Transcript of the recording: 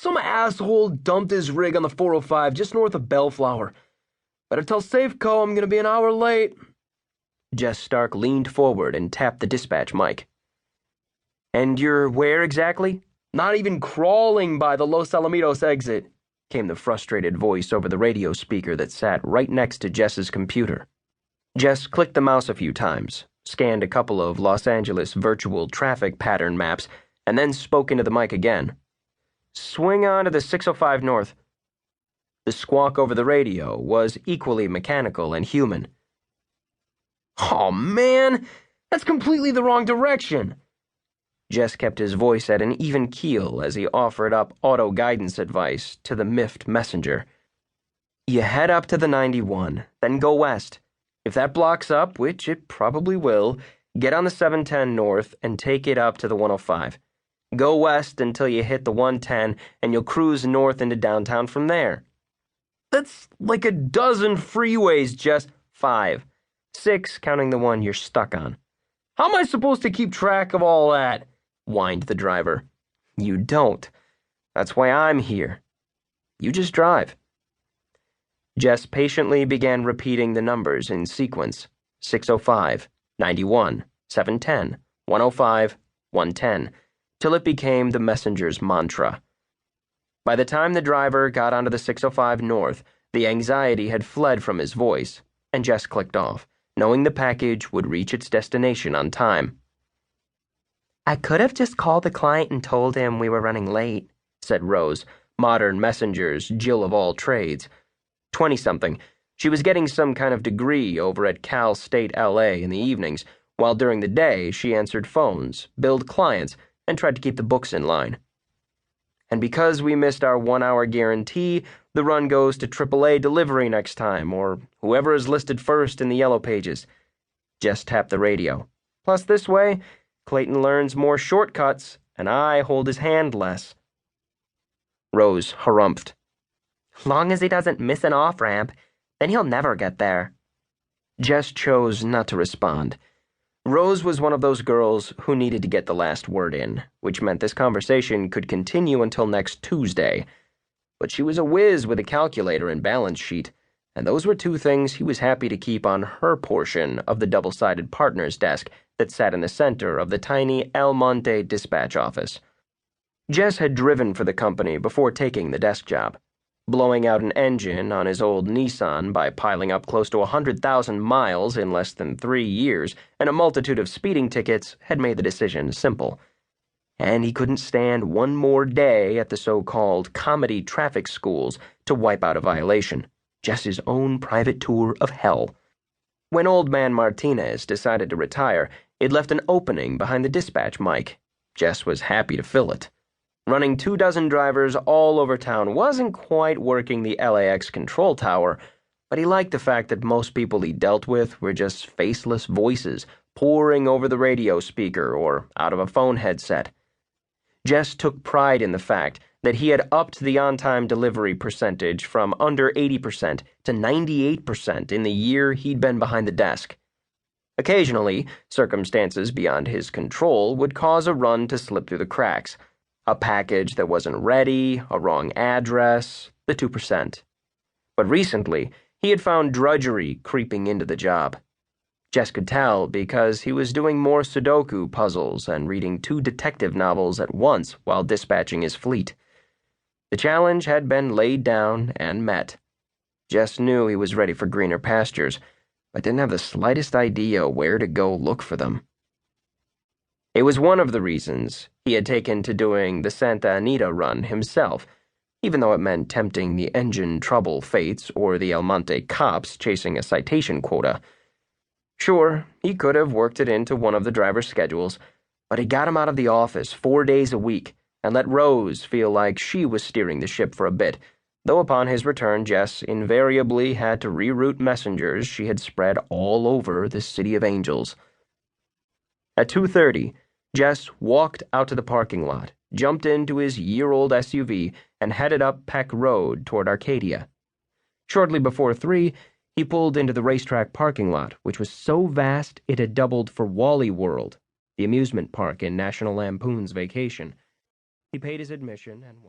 Some asshole dumped his rig on the 405 just north of Bellflower. Better tell Safeco I'm gonna be an hour late." Jess Stark leaned forward and tapped the dispatch mic. "And you're where exactly?" "Not even crawling by the Los Alamitos exit," came the frustrated voice over the radio speaker that sat right next to Jess's computer. Jess clicked the mouse a few times, scanned a couple of Los Angeles virtual traffic pattern maps, and then spoke into the mic again. "Swing on to the 605 North." The squawk over the radio was equally mechanical and human. "Oh, man! That's completely the wrong direction!" Jess kept his voice at an even keel as he offered up auto-guidance advice to the miffed messenger. "You head up to the 91, then go west. If that blocks up, which it probably will, get on the 710 North and take it up to the 105. Go west until you hit the 110, and you'll cruise north into downtown from there." "That's like a dozen freeways, Jess." 5. 6, counting the one you're stuck on." "How am I supposed to keep track of all that?" whined the driver. "You don't. That's why I'm here. You just drive." Jess patiently began repeating the numbers in sequence: 605, 91, 710, 105, 110, till it became the messenger's mantra. By the time the driver got onto the 605 North, the anxiety had fled from his voice, and Jess clicked off, knowing the package would reach its destination on time. "I could have just called the client and told him we were running late," said Rose, Modern Messenger's Jill of all trades. 20-something, she was getting some kind of degree over at Cal State LA in the evenings, while during the day she answered phones, billed clients, and tried to keep the books in line. "And because we missed our 1-hour guarantee, the run goes to AAA delivery next time, or whoever is listed first in the yellow pages." Jess tapped the radio. "Plus this way, Clayton learns more shortcuts, and I hold his hand less." Rose harumphed. "Long as he doesn't miss an off-ramp, then he'll never get there." Jess chose not to respond. Rose was one of those girls who needed to get the last word in, which meant this conversation could continue until next Tuesday. But she was a whiz with a calculator and balance sheet, and those were two things he was happy to keep on her portion of the double-sided partner's desk that sat in the center of the tiny El Monte dispatch office. Jess had driven for the company before taking the desk job. Blowing out an engine on his old Nissan by piling up close to 100,000 miles in less than 3 years and a multitude of speeding tickets had made the decision simple. And he couldn't stand one more day at the so-called comedy traffic schools to wipe out a violation. Jess's own private tour of hell. When Old Man Martinez decided to retire, it left an opening behind the dispatch mic. Jess was happy to fill it. Running 24 drivers all over town wasn't quite working the LAX control tower, but he liked the fact that most people he dealt with were just faceless voices pouring over the radio speaker or out of a phone headset. Jess took pride in the fact that he had upped the on-time delivery percentage from under 80% to 98% in the year he'd been behind the desk. Occasionally, circumstances beyond his control would cause a run to slip through the cracks. A package that wasn't ready, a wrong address, the 2%. But recently, he had found drudgery creeping into the job. Jess could tell because he was doing more Sudoku puzzles and reading 2 detective novels at once while dispatching his fleet. The challenge had been laid down and met. Jess knew he was ready for greener pastures, but didn't have the slightest idea where to go look for them. It was one of the reasons he had taken to doing the Santa Anita run himself, even though it meant tempting the engine trouble fates or the El Monte cops chasing a citation quota. Sure, he could have worked it into one of the driver's schedules, but he got him out of the office 4 days a week and let Rose feel like she was steering the ship for a bit, though upon his return Jess invariably had to reroute messengers she had spread all over the City of Angels. At 2:30, Jess walked out to the parking lot, jumped into his year-old SUV, and headed up Peck Road toward Arcadia. Shortly before 3, he pulled into the racetrack parking lot, which was so vast it had doubled for Wally World, the amusement park in National Lampoon's Vacation. He paid his admission and